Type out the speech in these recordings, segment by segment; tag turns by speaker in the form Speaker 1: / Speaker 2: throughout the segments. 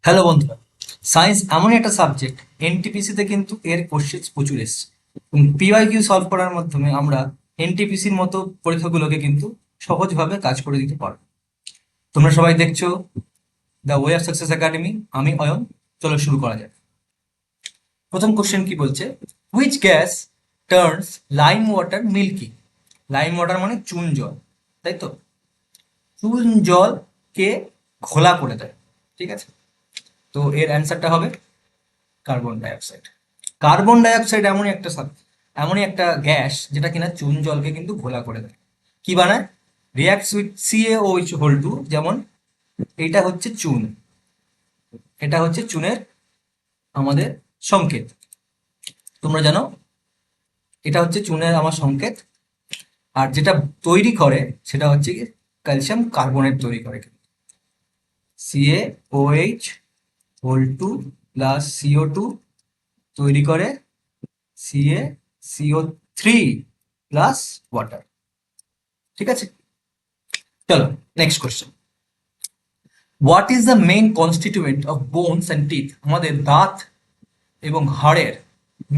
Speaker 1: Hello বন্ধুরা, science এমন একটা সাবজেক্ট এনটিপিসিতে কিন্তু এর কোশ্চেন প্রচুর এসছে। পিওয়াইকিউ সলভ করার মাধ্যমে আমরা এনটিপিসির মতো পরীক্ষাগুলোকে কিন্তু সহজভাবে কাজ করে দিতে পারবো। তোমরা সবাই দেখছো the way of success academy. আমি অয়ন। চলো শুরু করা যাক। প্রথম কোশ্চেন কি বলছে, which gas turns lime water milky? Lime water মানে চুন জল, তাই তো? চুন জলকে ঘোলা করে দেয়, ঠিক আছে? তো এর অ্যান্সারটা হবে কার্বন ডাইঅক্সাইড। কার্বন ডাইঅক্সাইড এমনই একটা গ্যাস যেটা কিনা চুন জলকে কিন্তু ঘোলা করে দেয়। কি বানায়? Reacts with CaOH whole two. যেমন এটা হচ্ছে চুন, এটা হচ্ছে চুনের আমাদের সংকেত। তোমরা জানো এটা হচ্ছে চুনের আমার সংকেত। আর যেটা তৈরি করে সেটা হচ্ছে কি ক্যালসিয়াম কার্বনেট তৈরি করে। CaOH whole two plus CO2 তৈরি করে CO3 প্লাস ওয়াটার। ঠিক আছে, চলো next question. What is the main constituent of bones and teeth? আমাদের দাঁত এবং হাড়ের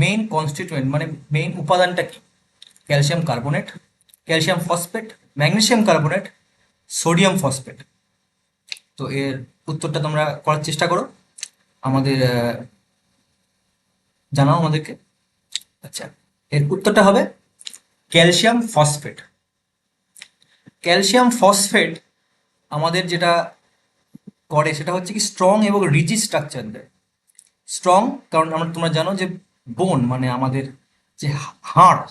Speaker 1: মেইন কনস্টিটিউয়েন্ট মানে মেইন উপাদানটা কি? Calcium carbonate, calcium phosphate, magnesium carbonate, sodium phosphate. তো এর উত্তরটা তোমরা করার চেষ্টা করো, আমাদের জানাও আমাদেরকে। আচ্ছা, এর উত্তরটা হবে ক্যালসিয়াম ফসফেট। ক্যালসিয়াম ফসফেট আমাদের যেটা করে সেটা হচ্ছে কি স্ট্রং এবং রিজিড স্ট্রাকচার দেয়। স্ট্রং কারণ তোমরা জানো যে বোন মানে আমাদের যে হাড়,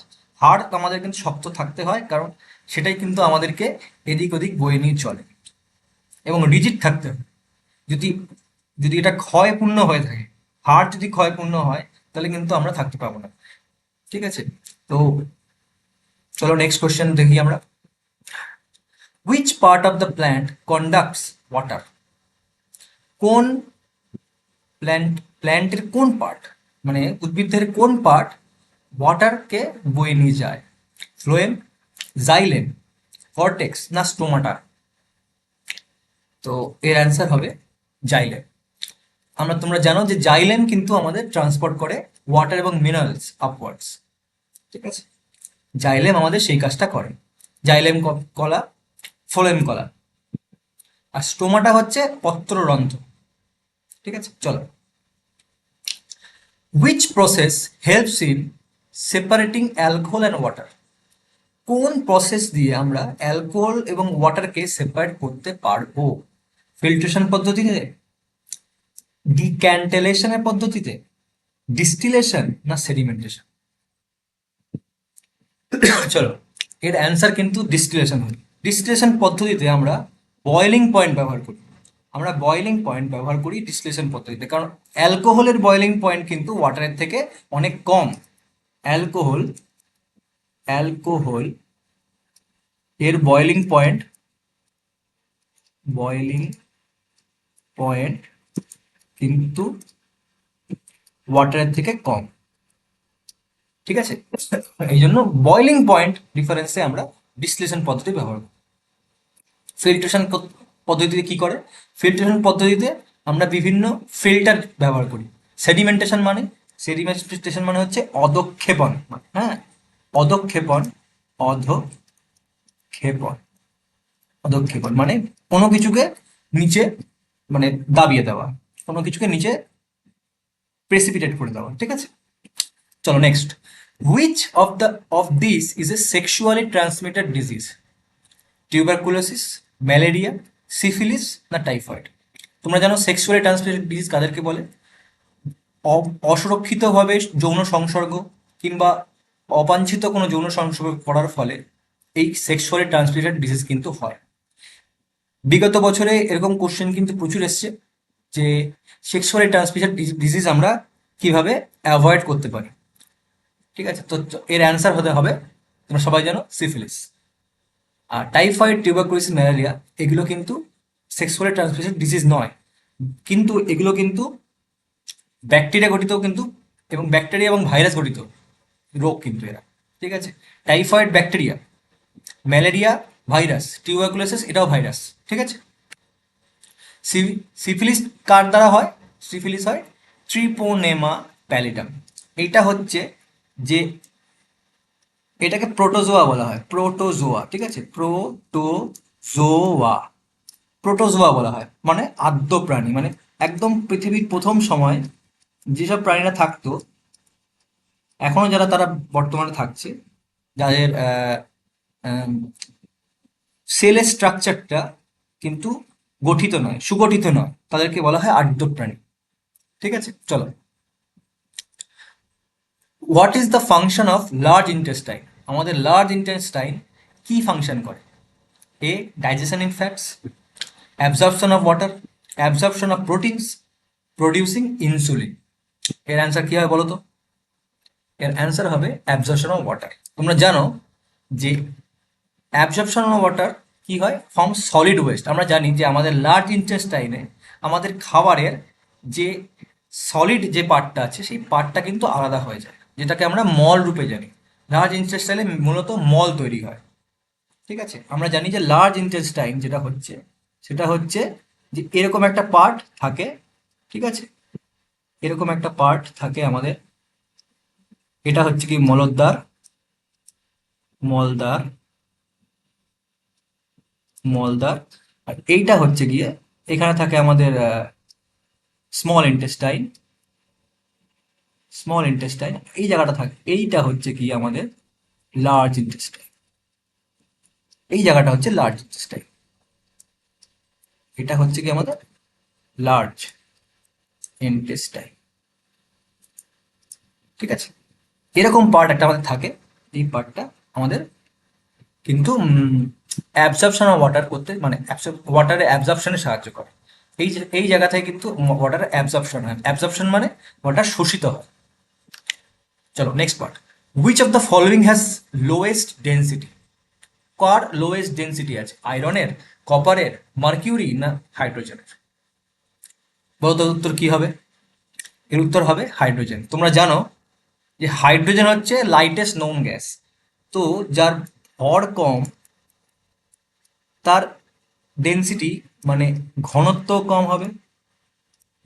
Speaker 1: হাড় তো আমাদের কিন্তু শক্ত থাকতে হয়, কারণ সেটাই কিন্তু আমাদেরকে এদিক ওদিক বয়ে নিয়ে চলে। এবং রিজিড থাকতে হয়। যদি যদি এটা ক্ষয়পূর্ণ হয়ে থাকে, হাড় যদি ক্ষয়পূর্ণ হয়, তাহলে কিন্তু আমরা থাকতে পাবো না। ঠিক আছে, তো চলো নেক্সট কোশ্চেন দেখি আমরা। Which part of the plant conducts water? কোন প্ল্যান্টের কোন পার্ট মানে উদ্ভিদের কোন পার্ট ওয়াটারকে বয়ে নিয়ে যায়? ফ্লোয়েম, জাইলেম, কর্টেক্স না স্টোমাটা? তো এর অ্যান্সার হবে জাইলেম। তোমরা জানো যে জাইলেম কিন্তু আমাদের ট্রান্সপোর্ট করে ওয়াটার এবং মিনারেলস আপওয়ার্ডস। ঠিক আছে, জাইলেম আমাদের সেই কাজটা করে। জাইলেম কলা, ফ্লোয়েম কলা। আর স্টোমাটা হচ্ছে পত্ররন্ধ্র। ঠিক আছে, চলো। Which process helps in separating alcohol and water? কোন প্রসেস দিয়ে আমরা অ্যালকোহল এবং ওয়াটারকে সেপারেট করতে পারবো? ফিল্ট্রেশন পদ্ধতিতে, ডিক্যান্টেলেশনের পদ্ধতিতে, ডিস্টিলেশন না সেডিমেন্টেশন? চলো, এর অ্যান্সার কিন্তু ডিস্টিলেশন হবে। ডিস্টিলেশন পদ্ধতিতে আমরা বয়েলিং পয়েন্ট ব্যবহার করি। আমরা বয়েলিং পয়েন্ট ব্যবহার করি ডিস্টিলেশন পদ্ধতিতে, কারণ অ্যালকোহলের বয়েলিং পয়েন্ট কিন্তু ওয়াটারের থেকে অনেক কম। অ্যালকোহল অ্যালকোহল এর বয়েলিং পয়েন্ট কিন্তু ওয়াটারের থেকে কম। ঠিক আছে, এই জন্য বয়েলিং পয়েন্ট ডিফারেন্সে আমরা ডিস্টিলেশন পদ্ধতি ব্যবহার করি। ফিল্ট্রেশন পদ্ধতিতে কি করে? ফিল্ট্রেশন পদ্ধতিতে আমরা বিভিন্ন ফিল্টার ব্যবহার করি। সেডিমেন্টেশন মানে হচ্ছে অধক্ষেপণ। হ্যাঁ, অধক্ষেপণ অধক্ষেপণ অধক্ষেপণ মানে কোনো কিছুকে নিচে মানে দাবিয়ে দেওয়া, কোনো কিছুকে নিচে প্রেসিপিটেট করে দেওয়া। ঠিক আছে, চলো next. Which of this is a sexually transmitted disease? Tuberculosis, malaria, syphilis না টাইফয়েড? তোমরা জানো সেক্সুয়ালি ট্রান্সমিটেড ডিজিজ কাদেরকে বলে? অসুরক্ষিতভাবে যৌন সংসর্গ কিংবা অবাঞ্ছিত কোনো যৌন সংসর্গ করার ফলে এই সেক্সুয়ালি ট্রান্সমিটেড ডিজিজ কিন্তু হয়। বিগত বছরে এরকম কোশ্চেন কিন্তু প্রচুর এসছে যে সেক্সুয়ালি ট্রান্সমিটেড ডিজিজ আমরা কিভাবে অ্যাভয়েড করতে পারি। ঠিক আছে, তো এর অ্যান্সার হতে হবে, তোমরা সবাই জানো, সিফিলিস। আর টাইফয়েড, টিউবারকুলোসিস, ম্যালেরিয়া এগুলো কিন্তু সেক্সুয়ালি ট্রান্সমিটেড ডিজিজ নয়, কিন্তু এগুলো কিন্তু ব্যাকটেরিয়া গঠিত কিন্তু, এবং ব্যাকটেরিয়া এবং ভাইরাস গঠিত রোগ কিন্তু এরা। ঠিক আছে, typhoid bacteria, malaria virus, tuberculosis এটাও ভাইরাস। ঠিক আছে, সিফিলিস কার দ্বারা হয়? সিফিলিস হয় ট্রিপোনেমা প্যালিডাম। এইটা হচ্ছে যে এটাকে প্রোটোজোয়া বলা হয়, প্রোটোজোয়া, ঠিক আছে, প্রোটোজোয়া, প্রোটোজোয়া বলা হয়, মানে আদ্য প্রাণী, মানে একদম পৃথিবীর প্রথম সময় যেসব প্রাণীরা থাকতো, এখনো যারা তারা বর্তমানে থাকছে, যাদের সেলের স্ট্রাকচারটা কিন্তু গঠিত নয়, সুগঠিত নয়, তাদেরকে বলা হয় আদ্য প্রাণী। ঠিক আছে, চলো। What is the function of large intestine? আমাদের লার্জ ইন্টেস্টাইন কি ফাংশন করে? A, digestion in fats, absorption of water, absorption of proteins, producing insulin. এর অ্যান্সার কি হবে বলো তো? এর অ্যান্সার হবে অ্যাবজর্পশন অফ ওয়াটার। তোমরা জানো যে অ্যাবজর্পশন অফ ওয়াটার কি হয়? From solid waste. আমরা জানি যে আমাদের লার্জ ইন্টেস্টাইনে আমাদের খাবারের যে সলিড যে পার্টটা আছে সেই পার্টটা কিন্তু আলাদা হয়ে যায়, যেটাকে আমরা মল রূপে জানি। লার্জ ইন্টেস্টাইনে মূলত মল তৈরি হয়। ঠিক আছে, আমরা জানি যে লার্জ ইন্টেস্টাইন যেটা হচ্ছে সেটা হচ্ছে যে এরকম একটা পার্ট থাকে, ঠিক আছে, এরকম একটা পার্ট থাকে আমাদের। এটা হচ্ছে কি মলদ্বার, মলদ্বার, মলদ্বার। আর এইটা হচ্ছে গিয়ে এখানে থাকে আমাদের স্মল ইন্টেস্টাইন, স্মল ইন্টেস্টাইন এই জায়গাটা থাকে। এইটা হচ্ছে কি আমাদের লার্জ ইন্টেস্টাইন, এই জায়গাটা হচ্ছে লার্জ ইন্টেস্টাইন, এটা হচ্ছে কি আমাদের লার্জ ইন্টেস্টাইন। ঠিক আছে, এরকম পার্ট একটা আমাদের থাকে। এই পার্টটা আমাদের কিন্তু অ্যাবজর্পশন অফ ওয়াটার করতে, মানে ওয়াটারের অ্যাবজর্পশনে সাহায্য করে। এই জায়গা থেকে কিন্তু ওয়াটারের অ্যাবজর্পশন হয়। অ্যাবজর্পশন মানে ওয়াটার শোষিত হয়। চলো next part. Which of the following has lowest density? Car lowest density আছে? আয়রনের, কপারের, মার্কিউরি না হাইড্রোজেনের? বলো তো উত্তর কি হবে? এর উত্তর হবে হাইড্রোজেন। তোমরা জানো যে হাইড্রোজেন হচ্ছে লাইটেস্ট নোন গ্যাস। তো যার ভর কম তার ডেন্সিটি মানে ঘনত্ব কম হবে,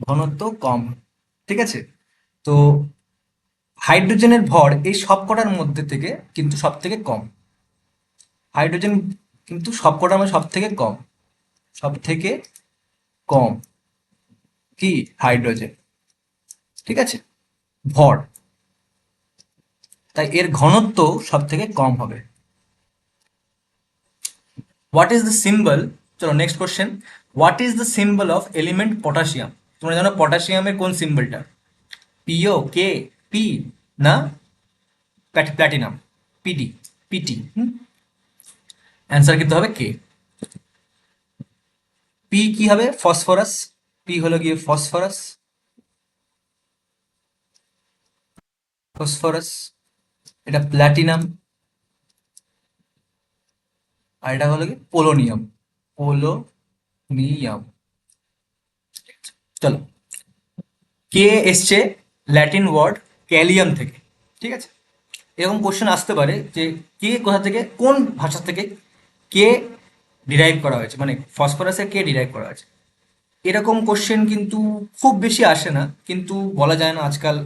Speaker 1: ঘনত্ব কম হবে। ঠিক আছে, তো হাইড্রোজেনের ভর এই সব কটার মধ্যে থেকে কিন্তু সব থেকে কম। হাইড্রোজেন কিন্তু সব কটার মধ্যে সব থেকে কম, সব থেকে কম কি হাইড্রোজেন। ঠিক আছে, ভর, তাই এর ঘনত্ব সব থেকে কম হবে। What is the symbol? চলো next question. What is the symbol of element potassium? তোমরা জানো পটাশিয়ামের কোন সিম্বলটা? পিও, কে, পি না প্ল্যাটিনাম? PD, PT. অ্যান্সার কিন্তু হবে কে। পি কি হবে? ফসফরাস। পি হলো গিয়ে ফসফরাস, ফসফরাস। এটা প্ল্যাটিনাম, আর এটা হলো কি পোলোনিয়াম, পোলোনিয়াম। চলো, কে এসছে ল্যাটিন ওয়ার্ড ক্যালিয়াম থেকে। ঠিক আছে, এরকম কোশ্চেন আসতে পারে যে কে কোথা থেকে, কোন ভাষা থেকে কে ডিরাইভ করা হয়েছে, মানে ফসফরাসে কে ডিরাইভ করা হয়েছে। এরকম কোশ্চেন কিন্তু খুব বেশি আসে না, কিন্তু বলা যায় না আজকাল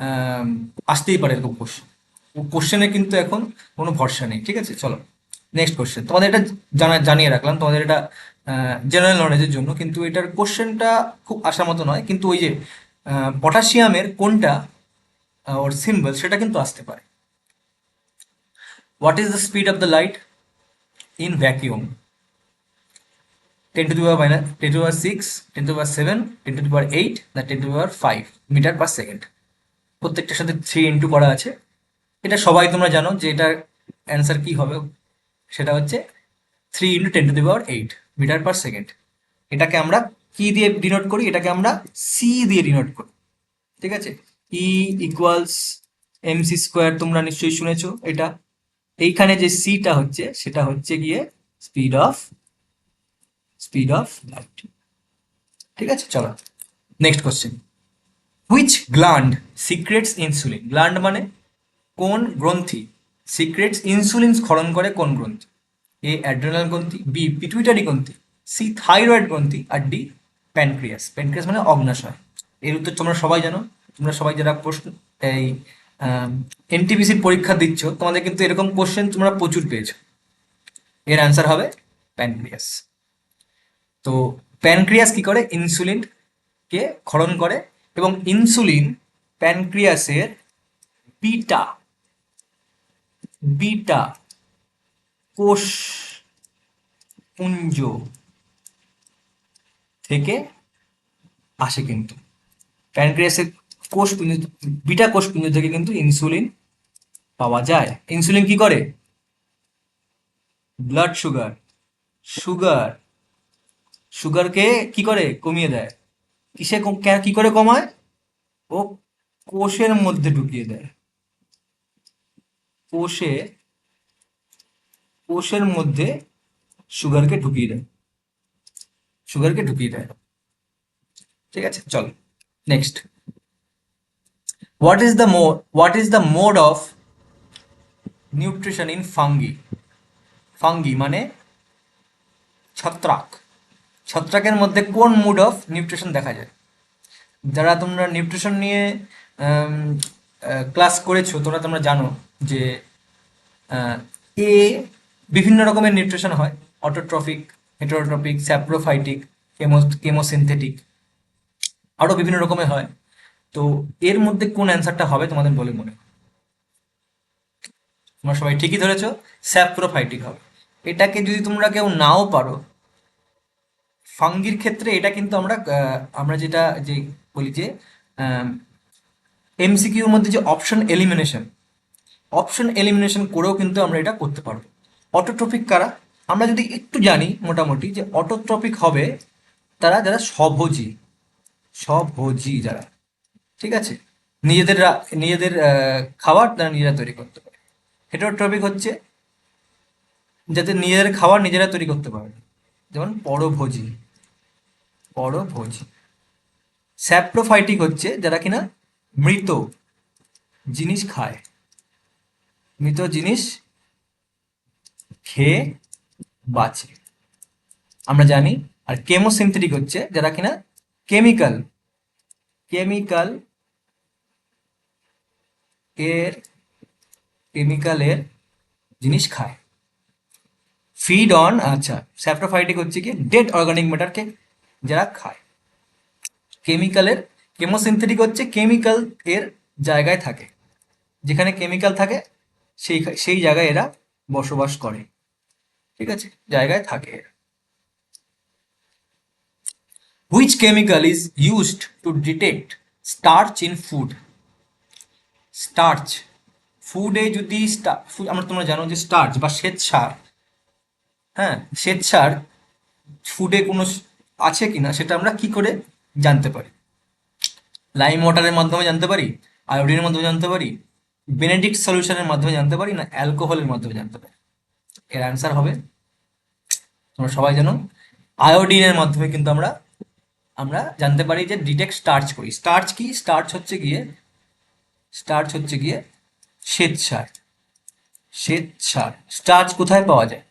Speaker 1: আম, আসতেই পারে এরকম কোশ্চেন। কোশ্চেনে কিন্তু এখন কোনো ভরসা নেই। ঠিক আছে, চলো নেক্সট কোশ্চেন। তোমাদের এটা জানিয়ে রাখলাম, তোমাদের এটা জেনারেল নলেজের জন্য, কিন্তু এটার কোশ্চেনটা খুব আসার মতো নয়। কিন্তু ওই যে পটাশিয়ামের কোনটা ওর সিম্বল সেটা কিন্তু আসতে পারে। What is the speed of the light in vacuum? 10 to the power 10 to the power 6, 10 to the power 7, 10 to the power 8 না 10 to the power 5 metre per second. প্রত্যেকটার সাথে 3 ইন্টু করা আছে। এটা সবাই তোমরা জানো যে এটার অ্যান্সার কি হবে। সেটা হচ্ছে 3 × 10 to the power 8 metre per second. এটাকে আমরা কি দিয়ে ডিনোট করি? এটাকে আমরা সি দিয়ে ডিনোট করি। ঠিক আছে, ই ইকুয়ালস এমসি স্কোয়ার, তোমরা নিশ্চয়ই শুনেছো এটা। এইখানে যে সিটা হচ্ছে সেটা হচ্ছে গিয়ে speed of, speed of light. ঠিক আছে, চলো next question. Which gland secrets insulin? Gland মানে কোন গ্রন্থি সিক্রেটস ইনসুলিন স্খলন করে? কোন গ্রন্থি? এ অ্যাড্রেনাল গ্রন্থি, বি পিটুইটারি গ্রন্থি, সি থাইরয়েড গ্রন্থি, আর ডি প্যানক্রিয়াস। প্যানক্রিয়াস মানে অগ্নাশয়। এর উত্তর তোমরা সবাই জানো। তোমরা সবাই যারা প্রশ্ন এই এনটিপিসির পরীক্ষা দিচ্ছ, তোমাদের কিন্তু এরকম কোশ্চেন তোমরা প্রচুর পেয়েছো। এর অ্যান্সার হবে প্যানক্রিয়াস। তো প্যানক্রিয়াস কি করে? ইনসুলিন কে ক্ষরণ করে, এবং ইনসুলিন প্যানক্রিয়াসের বিটা বিটা কোষ পুঞ্জ থেকে আসে কিন্তু। প্যানক্রিয়াসের কোষপুঞ্জ, বিটা কোষপুঞ্জ থেকে কিন্তু ইনসুলিন পাওয়া যায়। ইনসুলিন কি করে? ব্লাড সুগার সুগার সুগারকে কি করে? কমিয়ে দেয়। কি করে কমায়? ও কোষের মধ্যে ঢুকিয়ে দেয়। কোষে কোষের মধ্যে সুগারকে ঢুকিয়ে দেয়। সুগারকে ঢুকিয়ে দেয়। ঠিক আছে, চলো next. What is the mode of nutrition in fungi? Fungi মানে ছত্রাক। ছত্রাকের মধ্যে কোন মোড অফ নিউট্রিশন দেখা যায়? যারা তোমরা নিউট্রিশন নিয়ে ক্লাস করেছো, তোমরা জানো যে এ বিভিন্ন রকমের নিউট্রিশন হয়। অটোট্রফিক, হেটারোট্রফিক, স্যাপ্রোফাইটিক, কেমোসিনথেটিক, আরও বিভিন্ন রকমের হয়। তো এর মধ্যে কোন অ্যান্সারটা হবে তোমাদের বলে মনে হয়? তোমরা সবাই ঠিকই ধরেছো, স্যাপ্রোফাইটিক হবে। এটাকে যদি তোমরা কেউ নাও পারো, ফাঙ্গির ক্ষেত্রে এটা কিন্তু আমরা যেটা যে বলি যে এমসিকিউর মধ্যে যে অপশন এলিমিনেশন করেও কিন্তু আমরা এটা করতে পারবো। অটোট্রপিক কারা? আমরা যদি একটু জানি মোটামুটি, যে অটোট্রপিক হবে তারা যারা স্বভোজী যারা, ঠিক আছে, নিজেদের খাবার তারা নিজেরা তৈরি করতে পারে। হেটারোট্রপিক হচ্ছে যাতে নিজেদের খাবার নিজেরা তৈরি করতে পারে, যেমন পরভোজী। স্যাপ্রোফাইটিক হচ্ছে যারা কিনা মৃত জিনিস খায়, মৃত জিনিস খেয়ে বাঁচে, আমরা জানি। আর কেমোসিনথেটিক হচ্ছে যারা কিনা কেমিক্যাল কেমিক্যাল এর কেমিক্যালের জিনিস খায়, ফিড অন। আচ্ছা, স্যাপ্রোফাইটিক হচ্ছে কি ডেড অর্গানিক ম্যাটারকে যারা খায়। কেমোসিনথেটিক হচ্ছে কেমিক্যাল এর জায়গায় থাকে, যেখানে কেমিক্যাল থাকে সেই জায়গায় এরা বসবাস করে, ঠিক আছে, জায়গায় থাকে এরা। Which chemical is used to detect starch in food? Starch ফুডে যদি তোমরা জানো যে স্টার্চ বা শ্বেতসার, হ্যাঁ, শ্বেতসার ফুডে কোনো আছে কিনা সেটা আমরা কি করে জানতে পারি? লাইম ওয়াটারের মাধ্যমে জানতে পারি, আয়োডিনের মাধ্যমে জানতে পারি, বেনেডিক্ট সলিউশনের মাধ্যমে জানতে পারি, না অ্যালকোহলের মাধ্যমে জানতে পারি? এর অ্যান্সার হবে, তোমরা সবাই জানো, আয়োডিনের মাধ্যমে কিন্তু আমরা আমরা জানতে পারি যে ডিটেক্ট স্টার্চ করি। স্টার্চ হচ্ছে গিয়ে শ্বেতসার। স্টার্চ কোথায় পাওয়া যায়?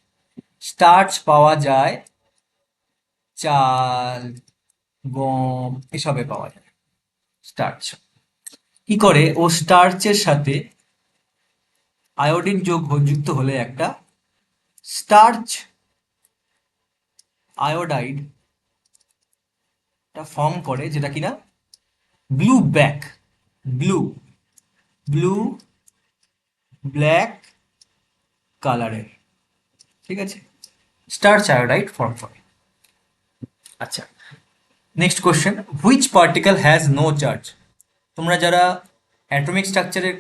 Speaker 1: স্টার্চ পাওয়া যায় চাল, গম, এসবে পাওয়া যায় স্টার্চ। কি করে? ও স্টার্চের সাথে আয়োডিন যুক্ত হলে একটা স্টার্চ আয়োডাইড ফর্ম করে, যেটা কিনা ব্লু ব্লু ব্লু ব্ল্যাক কালারের, ঠিক আছে, স্টার্চ আয়োডাইড ফর্ম করে। আচ্ছা, next question, which particle has no charge? তোমরা যারা অ্যাটমিক স্ট্রাকচারের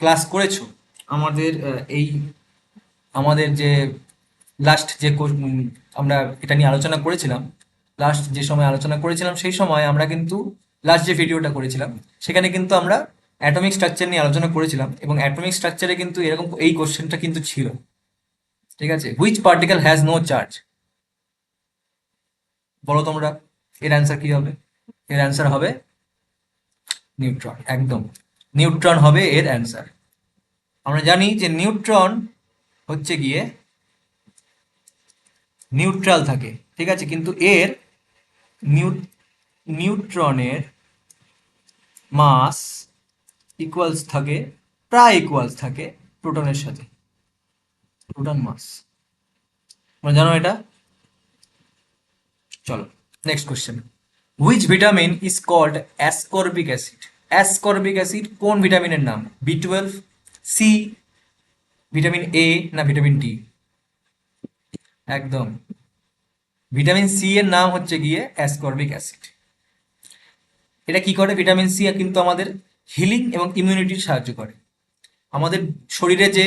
Speaker 1: ক্লাস করেছো, আমাদের আমাদের যে লাস্ট যে আমরা এটা নিয়ে আলোচনা করেছিলাম, সেই সময় আমরা কিন্তু লাস্ট যে ভিডিওটা করেছিলাম সেখানে কিন্তু আমরা অ্যাটমিক স্ট্রাকচার নিয়ে আলোচনা করেছিলাম, এবং অ্যাটমিক স্ট্রাকচারে কিন্তু এরকম এই কোশ্চেনটা কিন্তু ছিল, ঠিক আছে। Which particle has no charge? বলো তোমরা, এর অ্যান্সার কি হবে? এর অ্যান্সার হবে নিউট্রন। একদম, নিউট্রন হবে এর অ্যান্সার। আমরা জানি যে নিউট্রন হচ্ছে গিয়ে নিউট্রাল থাকে, ঠিক আছে, কিন্তু এর নিউট্রনের মাস ইকুয়ালস থাকে, প্রায় ইকুয়ালস থাকে প্রোটনের সাথে, প্রোটন মাস। তোমরা জানো এটা? চলো next question. Which vitamin is called ascorbic acid? Ascorbic acid কোন ভিটামিনের নাম? B12, সি, ভিটামিন এ, না ভিটামিন ডি? একদম ভিটামিন সি এর নাম হচ্ছে গিয়ে অ্যাসকর্বিক অ্যাসিড। এটা কি করে? ভিটামিন সি কিন্তু আমাদের হিলিং এবং ইমিউনিটির সাহায্য করে। আমাদের শরীরে যে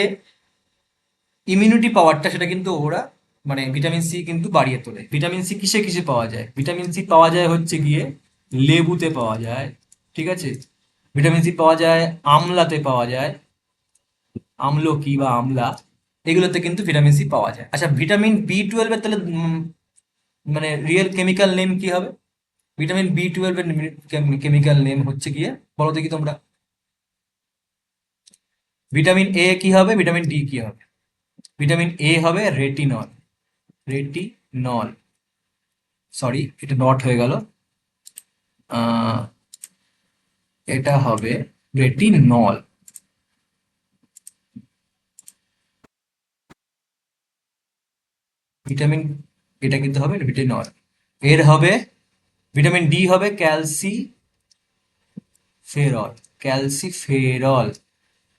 Speaker 1: ইমিউনিটি পাওয়ারটা সেটা কিন্তু ওরা মানে ভিটামিন সি কিন্তু বাড়িয়ে তোলে। ভিটামিন সি কিসে কিসে পাওয়া যায়? ভিটামিন সি পাওয়া যায় হচ্ছে গিয়ে লেবুতে পাওয়া যায়, ঠিক আছে? ভিটামিন সি পাওয়া যায় আমলাতে পাওয়া যায়, আমলকি বা আমলা, এগুলোতে কিন্তু ভিটামিন সি পাওয়া যায়। আচ্ছা, ভিটামিন B12 এর তাহলে মানে রিয়েল কেমিক্যাল নেম কি হবে? ভিটামিন B12 এর কেমিক্যাল নেম হচ্ছে গিয়ে, বলো দেখি তোমরা। ভিটামিন এ কি হবে? ভিটামিন ডি কি হবে? ভিটামিন এ হবে রেটিনল, রেটিনল, সরি এটা নট হয়ে গেল, আহ, এটা হবে রেটিনল। ভিটামিন, এটা কিন্তু হবে রেটিনল। এর হবে ভিটামিন ডি হবে ক্যালসিফেরল, ক্যালসিফেরল।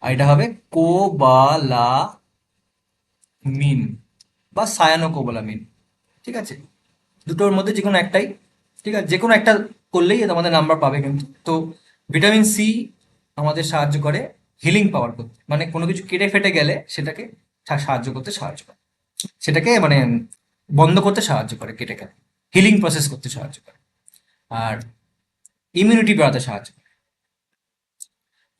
Speaker 1: আর এটা হবে কোবালামিন বা সায়ানোকোবালামিন, ঠিক আছে? দুটোর মধ্যে যে কোনো একটাই, ঠিক আছে, যে কোনো একটা করলেই আমাদের নাম্বার পাবে কিন্তু। তো ভিটামিন সি আমাদের সাহায্য করে হিলিং পাওয়ার করতে, মানে কোনো কিছু কেটে ফেটে গেলে সেটাকে সাহায্য করতে সাহায্য করে, সেটাকে মানে বন্ধ করতে সাহায্য করে, কেটে গেলে হিলিং প্রসেস করতে সাহায্য করে, আর ইমিউনিটি বাড়াতে সাহায্য করে।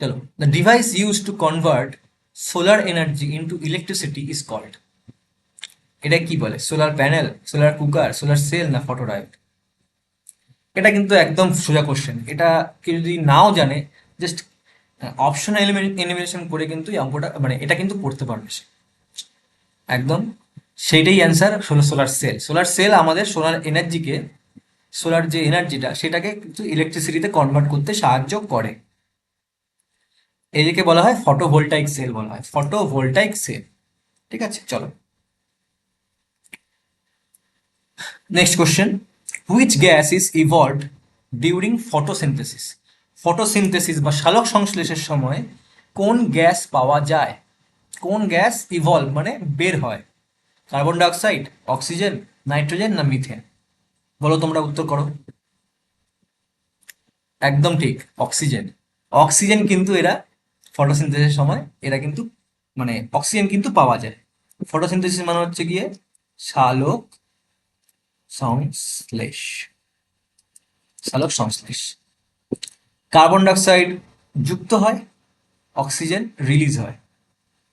Speaker 1: চলো, the device use to convert solar energy into electricity is called. এটা কি বলে? Solar panel, solar cooker, solar cell, না ফটোডায়োড? এটা কিন্তু একদম সোজা কোশ্চেন। এটা কেউ যদি নাও জানে, জাস্ট অপশন এলিমিনেশন করে কিন্তু এই অঙ্কটা মানে এটা কিন্তু পড়তে পারবে সে একদম। সেইটাই অ্যান্সার হলো সোলার সেল। সোলার সেল আমাদের সোলার এনার্জিকে, সোলার যে এনার্জিটা সেটাকে কিন্তু ইলেকট্রিসিটিতে কনভার্ট করতে সাহায্য করে। এদিকে বলা হয় ফটোভোল্টাইক সেল, বলা হয় ফটোভোল্টাইক সেল, ঠিক আছে? চলো next question. Which gas is evolved during photosynthesis? Photosynthesis বা সালোক সংশ্লেষের সময় কোন গ্যাস পাওয়া যায়? কোন গ্যাস ইভলভ মানে বের হয়? কার্বন ডাইঅক্সাইড, অক্সিজেন, নাইট্রোজেন, না মিথেন? বলো তোমরা, উত্তর করো। একদম ঠিক, অক্সিজেন। অক্সিজেন কিন্তু এরা ফটোসিনথেসিসের সময় এরা কিন্তু মানে অক্সিজেন কিন্তু পাওয়া যায়। ফটোসিনথেসিস মানে হচ্ছে গিয়ে সালোক সংশ্লেষ, সালোক সংশ্লেষ। কার্বন ডাইঅক্সাইড যুক্ত হয়, অক্সিজেন রিলিজ হয়,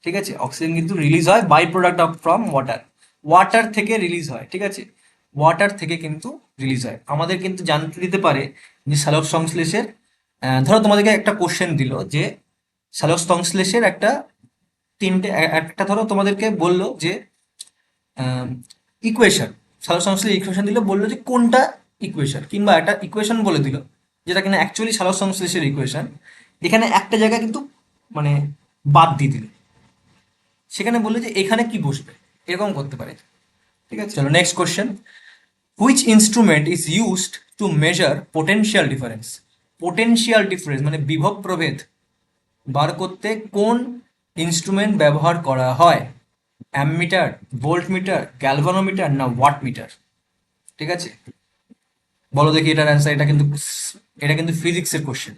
Speaker 1: ঠিক আছে? অক্সিজেন কিন্তু রিলিজ হয় by product of from water, water থেকে রিলিজ হয়, ঠিক আছে? ওয়াটার থেকে কিন্তু রিলিজ হয়। আমাদের কিন্তু জানতে দিতে পারে যে সালোক সংশ্লেষের, ধরো তোমাদেরকে একটা কোশ্চেন দিল যে সালোক সংশ্লেষের একটা তিনটে একটা ধরো তোমাদেরকে বললো যে ইকুয়েশন, সালোক সংশ্লেষের ইকুয়েশন দিল, বললো যে কোনটা ইকুয়েশন, কিংবা একটা ইকুয়েশন বলে দিল যেটা কিনা অ্যাকচুয়ালি সালোক সংশ্লেষের ইকুয়েশন, এখানে একটা জায়গায় কিন্তু মানে বাদ দিয়ে দিল, সেখানে বললো যে এখানে কি বসবে, এরকম করতে পারে, ঠিক আছে? চলো next question. Which instrument is used to measure potential difference? Potential difference মানে বিভব প্রভেদ বার করতে কোন ইনস্ট্রুমেন্ট ব্যবহার করা হয়? অ্যামমিটার, ভোল্টমিটার, গ্যালভানোমিটার, না ওয়াটমিটার? ঠিক আছে, বলো দেখি এটার অ্যান্সার। এটা কিন্তু ফিজিক্সের কোশ্চেন,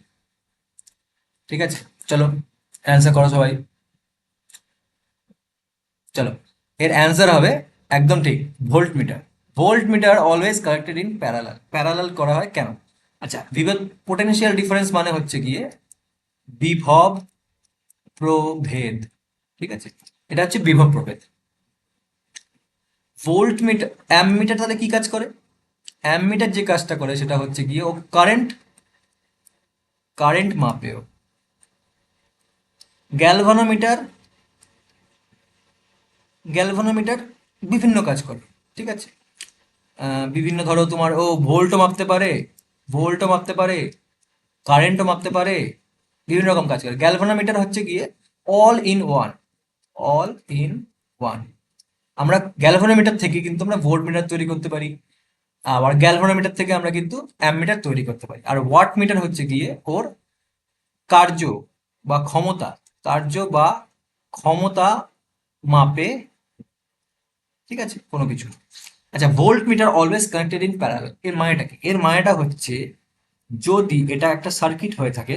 Speaker 1: ঠিক আছে? চলো অ্যান্সার করো সবাই। চলো, এর অ্যান্সার হবে একদম ঠিক voltmeter. Voltmeter always connected in parallel. Parallel করা হয় কেন? আচ্ছা, বিভব পোটেনশিয়াল ডিফারেন্স মানে হচ্ছে গিয়ে বিভব প্রভেদ, ঠিক আছে? এটা হচ্ছে বিভব প্রভেদ। ভোল্টমিটার, অ্যামমিটার তাহলে কি কাজ করে? অ্যামমিটার যে কাজটা করে সেটা হচ্ছে গিয়ে ও কারেন্ট, কারেন্ট মাপেও। গ্যালভানোমিটার, গ্যালভানোমিটার বিভিন্ন কাজ করে, ঠিক আছে? বিভিন্ন ধরো তোমার ও ভোল্টও মাপতে পারে, ভোল্টও মাপতে পারে, কারেন্টও মাপতে পারে, বিভিন্ন রকম কাজ করে। গ্যালভানোমিটার হচ্ছে গিয়ে all in one, all in one. আমরা গ্যালভানোমিটার থেকে কিন্তু আমরা ভোল্ট মিটার তৈরি করতে পারি, আবার গ্যালভানোমিটার থেকে আমরা কিন্তু অ্যামমিটার তৈরি করতে পারি। আর ওয়াট মিটার হচ্ছে গিয়ে ওর কার্য বা ক্ষমতা, কার্য বা ক্ষমতা মাপে, ঠিক আছে, কোনো কিছু। আচ্ছা, volt metre always connected in parallel, এর মানেটা কি? এর মানেটা হচ্ছে যদি এটা একটা সার্কিট হয়ে থাকে,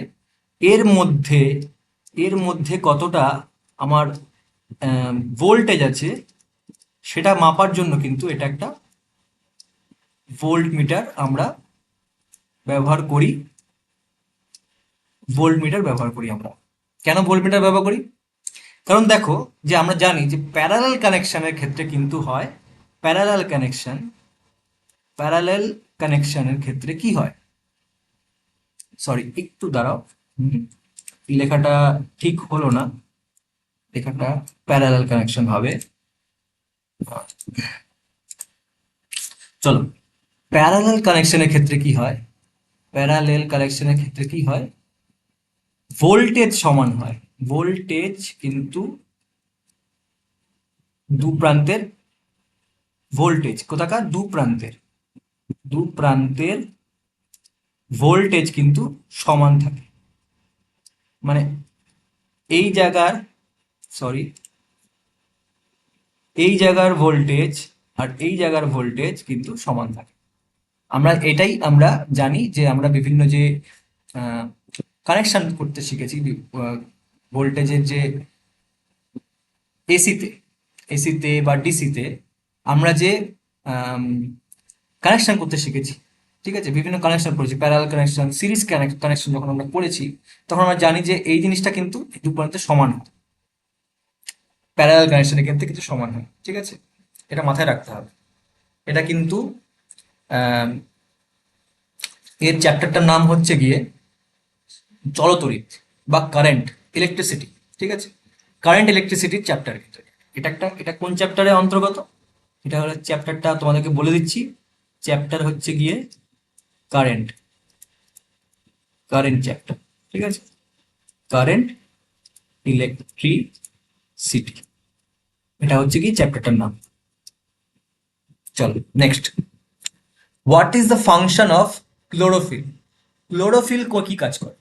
Speaker 1: এর মধ্যে এর মধ্যে কতটা আমার ভোল্টেজ আছে সেটা মাপার জন্য কিন্তু এটা একটা ভোল্ট মিটার আমরা ব্যবহার করি। ভোল্ট মিটার ব্যবহার করি আমরা। কেন ভোল্ট মিটার ব্যবহার করি? কারণ দেখো, যে আমরা জানি যে প্যারালাল কানেকশনের ক্ষেত্রে কিন্তু হয়, প্যারালাল কানেকশন, প্যারালাল কানেকশনের ক্ষেত্রে কি হয়, সরি একটু দাঁড়াও, লেখাটা ঠিক হলো না, লেখাটা প্যারালাল কানেকশন হবে। চলো, প্যারালাল কানেকশনের ক্ষেত্রে কি হয়, প্যারালাল কানেকশনের ক্ষেত্রে কি হয়, ভোল্টেজ সমান হয়। ভোল্টেজ কিন্তু দু প্রান্তের ভোল্টেজ, কোথাকার, দু প্রান্তের, দু প্রান্তের ভোল্টেজ কিন্তু সমান থাকে। মানে এই জায়গার, সরি, এই জায়গার ভোল্টেজ আর এই জায়গার ভোল্টেজ কিন্তু সমান থাকে। আমরা এটাই আমরা জানি যে আমরা বিভিন্ন যে কানেকশন করতে শিখেছি ভোল্টেজের, যে এসিতে, এসিতে বা ডিসিতে আমরা যে কানেকশন করতে শিখেছি, ঠিক আছে, বিভিন্ন কানেকশন করেছি, প্যারালাল কানেকশন, সিরিজ কানেকশন যখন আমরা করেছি তখন আমরা জানি যে এই জিনিসটা কিন্তু এই দু প্রান্তে সমান হয়, প্যারালাল কানেকশনের ক্ষেত্রে কিন্তু সমান হয়, ঠিক আছে, এটা মাথায় রাখতে হবে। এটা কিন্তু আম, এর চ্যাপ্টারটার নাম হচ্ছে গিয়ে জলতড়িৎ বা কারেন্ট, ইলেকট্রিসিটি, ঠিক আছে, কারেন্ট ইলেকট্রিসিটির চ্যাপ্টার কিন্তু এটা কোন চ্যাপ্টারের অন্তর্গত? এটা হলো চ্যাপ্টারটা, তোমাদেরকে বলে দিচ্ছি, চ্যাপ্টার হচ্ছে গিয়ে কারেন্ট, কারেন্ট চ্যাপ্টার, ঠিক আছে, কারেন্ট ইলেকট্রিসিটি, এটা হচ্ছে কি চ্যাপ্টারটার নাম। চলো next, what is the function of chlorophyll? Chlorophyll কি কাজ করে?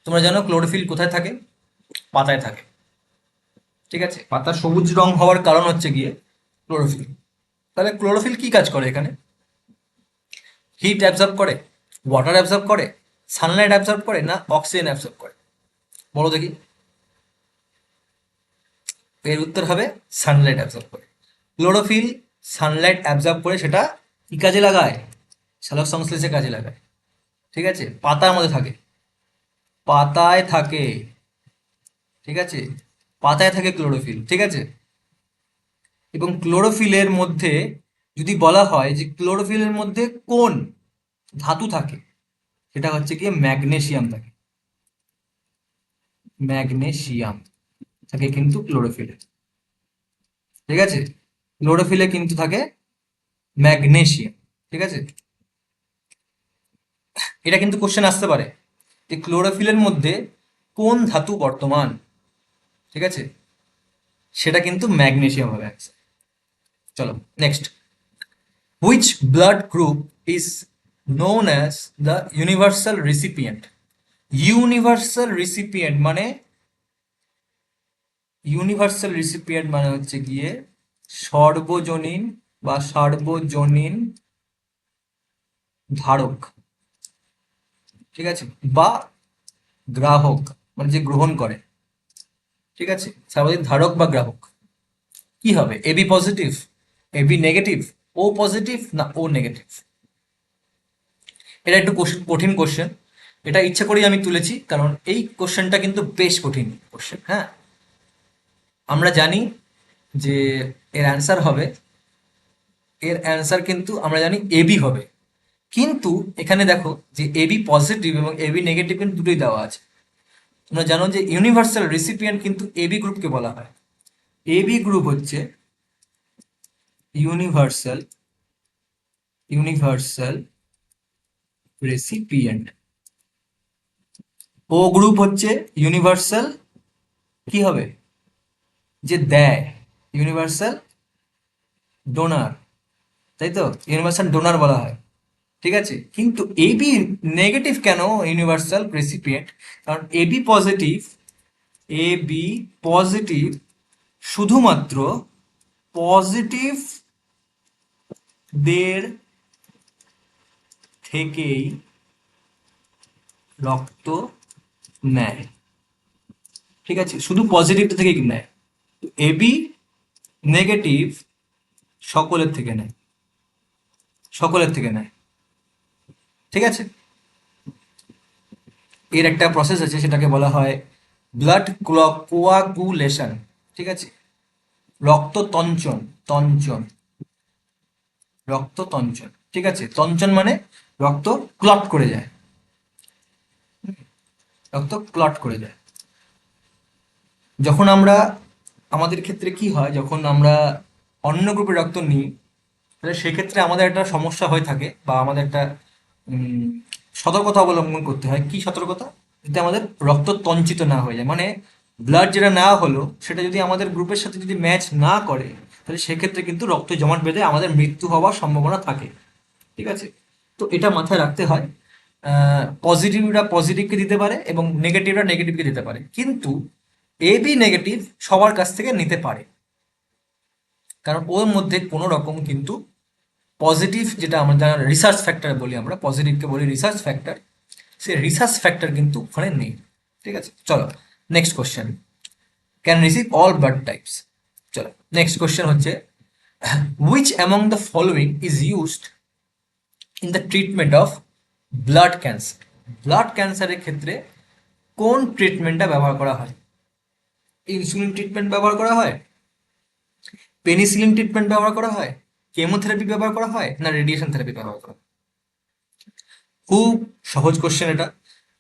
Speaker 1: তোমরা জানো ক্লোরোফিল কোথায় থাকে? পাতায় থাকে, ঠিক আছে, পাতা সবুজ রং হওয়ার কারণ হচ্ছে গিয়ে ক্লোরোফিল। তাহলে ক্লোরোফিল কি কাজ করে এখানে? হিট অ্যাবজর্ব করে, ওয়াটার অ্যাবজর্ব করে, সানলাইট অ্যাবজর্ব করে, না অক্সিজেন অ্যাবজর্ব করে? বলো দেখি। এর উত্তর হবে সানলাইট অ্যাবজর্ব করে। ক্লোরোফিল সানলাইট অ্যাবজর্ব করে সেটা কি কাজে লাগায়? সালোক সংশ্লেষে কাজে লাগায়, ঠিক আছে, পাতার মধ্যে থাকে, পাতায় থাকে, ঠিক আছে, পাতায় থাকে ক্লোরোফিল, ঠিক আছে। এবং ক্লোরোফিলের মধ্যে যদি বলা হয় যে ক্লোরোফিলের মধ্যে কোন ধাতু থাকে, সেটা হচ্ছে গিয়ে ম্যাগনেসিয়াম থাকে, ম্যাগনেসিয়াম থাকে কিন্তু ক্লোরোফিলে, ঠিক আছে, ক্লোরোফিলে কিন্তু থাকে ম্যাগনেসিয়াম, ঠিক আছে। এটা কিন্তু কোশ্চেন আসতে পারে যে ক্লোরোফিলের মধ্যে কোন ধাতু বর্তমান, ঠিক আছে, সেটা কিন্তু ম্যাগনেসিয়াম হবে answer। চলো next, which blood group is known as the universal recipient? Universal recipient মানে, ইউনিভার্সাল রিসিপিয়েন্ট মানে হচ্ছে গিয়ে সর্বজনীন বা সার্বজনীন ধারক, ঠিক আছে, বা গ্রাহক মানে যে গ্রহণ করে, ঠিক আছে, সার্বজনীন ধারক বা গ্রাহক। কি হবে, এবি পজিটিভ, এবি নেগেটিভ, ও পজিটিভ, না ও নেগেটিভ? এটা একটু কঠিন কোশ্চেন, এটা ইচ্ছা করেই আমি তুলেছি কারণ এই কোশ্চেনটা কিন্তু বেশ কঠিন কোশ্চেন। হ্যাঁ, আমরা জানি যে এর অ্যান্সার হবে, এর অ্যান্সার কিন্তু আমরা জানি এবি হবে, কিন্তু এখানে দেখো যে এবি পজিটিভ এবং এবি নেগেটিভ কিন্তু দুটোই দেওয়া আছে। তোমরা জানো যে ইউনিভার্সাল রিসিপিয়েন্ট কিন্তু এবি গ্রুপকে বলা হয়। এবি গ্রুপ হচ্ছে ইউনিভার্সাল, ইউনিভার্সাল রেসিপিয়েন্ট। ও গ্রুপ হচ্ছে ইউনিভার্সাল, কি হবে, যে দেয়, ইউনিভার্সাল ডোনার, তাই তো, ইউনিভার্সাল ডোনার বলা হয়। ঠিক আছে, কিন্তু এবি নেগেটিভ কেন ইউনিভার্সাল রেসিপিয়েন্ট? কারণ এবি পজিটিভ, এবি পজিটিভ শুধুমাত্র পজিটিভ দের থেকেই রক্ত নেয়। ঠিক আছে, শুধু পজিটিভ থেকেই নেয়। এবি নেগেটিভ সকলের থেকে নেয়, সকলের থেকে নেয়। ঠিক আছে, এর একটা প্রসেস আছে, সেটাকে বলা হয় ব্লাড কোয়াগুলেশন। ঠিক আছে, রক্ত তঞ্চন, তঞ্চন, রক্ত তঞ্চন। ঠিক আছে, তঞ্চন মানে রক্ত ক্লট করে যায়, রক্ত ক্লট করে যায়। যখন আমরা, আমাদের ক্ষেত্রে কি হয়, যখন আমরা অন্য গ্রুপের রক্ত নিই, তাহলে সেক্ষেত্রে আমাদের একটা সমস্যা হয়ে থাকে, বা আমাদের একটা উম, সতর্কতা অবলম্বন করতে হয়। কি সতর্কতা? যাতে আমাদের রক্ত তঞ্চিত না হয়ে যায়, মানে ব্লাড যেটা নেওয়া হলো সেটা যদি আমাদের গ্রুপের সাথে যদি ম্যাচ না করে, তাহলে সেক্ষেত্রে কিন্তু রক্ত জমাট বেঁধে আমাদের মৃত্যু হওয়ার সম্ভাবনা থাকে। ঠিক আছে, তো এটা মাথায় রাখতে হয়। পজিটিভরা পজিটিভকে দিতে পারে এবং নেগেটিভরা নেগেটিভকে দিতে পারে, কিন্তু এবি নেগেটিভ সবার কাছ থেকে নিতে পারে, কারণ ওর মধ্যে কোনো রকম কিন্তু পজিটিভ, যেটা আমরা যারা রিসার্চ ফ্যাক্টর বলি, আমরা পজিটিভকে বলি রিসার্চ ফ্যাক্টর, সেই রিসার্চ ফ্যাক্টর কিন্তু ওখানে নেই। ঠিক আছে, চলো next question, can receive all blood types. চলো নেক্সট কোশ্চেন হচ্ছে, which among the following is used in the treatment of blood cancer. Blood ক্যান্সারের ক্ষেত্রে কোন ট্রিটমেন্টটা ব্যবহার করা হয়? ইনসুলিন ট্রিটমেন্ট ব্যবহার করা হয়, পেনিসিলিন ট্রিটমেন্ট ব্যবহার করা হয়, কেমোথেরাপি ব্যবহার করা হয়, না রেডিয়েশন থেরাপি ব্যবহার করা হয়? খুব সহজ কোশ্চেন এটা।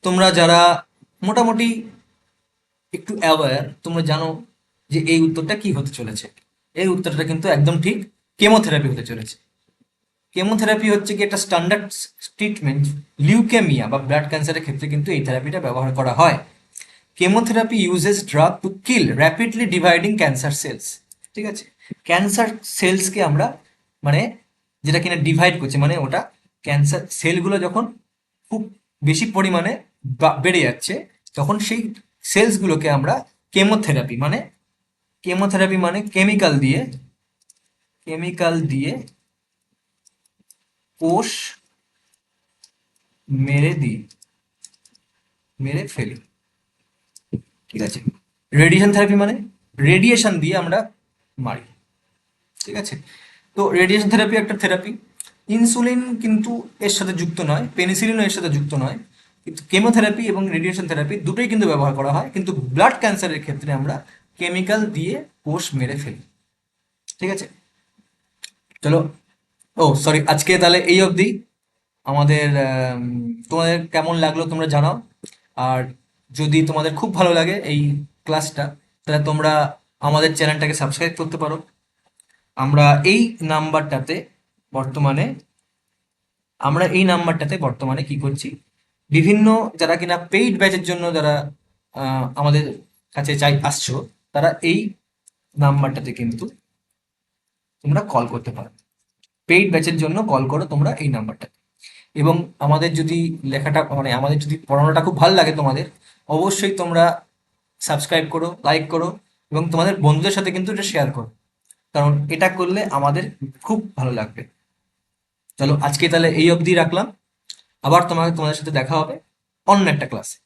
Speaker 1: তোমরা যারা মোটামুটি একটু অ্যাওয়্যার, তোমরা জানো যে এই উত্তরটা কি হতে চলেছে। এই উত্তরটা কিন্তু একদম ঠিক, কেমোথেরাপি হতে চলেছে। কেমোথেরাপি হচ্ছে কি একটা স্ট্যান্ডার্ড ট্রিটমেন্ট লিউকেমিয়া বা ব্লাড ক্যান্সারের ক্ষেত্রে, কিন্তু এই থেরাপিটা ব্যবহার করা হয়। Chemotherapy uses drug to kill rapidly dividing cancer cells. ঠিক আছে, ক্যান্সার সেলসকে আমরা, মানে যেটা কিনা ডিভাইড করছে, মানে ওটা ক্যান্সার সেলগুলো যখন খুব বেশি পরিমাণে বেড়ে যাচ্ছে, তখন সেই সেলসগুলোকে আমরা কেমোথেরাপি, মানে কেমোথেরাপি মানে কেমিক্যাল দিয়ে, কেমিক্যাল দিয়ে কোষ মেরে দিই, মেরে ফেলি। ঠিক আছে, রেডিয়েশন থেরাপি মানে রেডিয়েশন দিয়ে আমরা মারি। ঠিক আছে, তো রেডিয়েশন থেরাপি একটা থেরাপি। ইনসুলিন কিন্তু এর সাথে যুক্ত নয়, পেনিসিলিনও এর সাথে যুক্ত নয়, কিন্তু কেমোথেরাপি এবং রেডিয়েশন থেরাপি দুটোই কিন্তু ব্যবহার করা হয়, কিন্তু ব্লাড ক্যান্সারের ক্ষেত্রে আমরা কেমিক্যাল দিয়ে কোষ মেরে ফেলি। ঠিক আছে, চলো, ও সরি, আজকে তাহলে এই অবধি। আমাদের তোমাদের কেমন লাগলো তোমরা জানাও, আর যদি তোমাদের খুব ভালো লাগে এই ক্লাসটা, তাহলে তোমরা আমাদের চ্যানেলটাকে সাবস্ক্রাইব করতে পারো। আমরা এই নাম্বারটাতে বর্তমানে, আমরা এই নাম্বারটাতে বর্তমানে কি করছি, বিভিন্ন যারা কিনা পেইড ব্যাচের জন্য যারা আমাদের কাছে আসছো, তারা এই নাম্বারটাতে কিন্তু তোমরা কল করতে পারো। পেইড ব্যাচের জন্য কল করো তোমরা এই নাম্বারটাতে। এবং আমাদের যদি লেখাটা, মানে আমাদের যদি পড়ানোটা খুব ভালো লাগে তোমাদের, অবশ্যই তোমরা সাবস্ক্রাইব করো, লাইক করো, এবং তোমাদের বন্ধুদের সাথে কিন্তু এটা শেয়ার করো, কারণ এটা করলে আমাদের খুব ভালো লাগবে। চলো আজকে তাহলে এই অবধি রাখলাম, আবার তোমাদের সাথে দেখা হবে অন্য একটা ক্লাসে।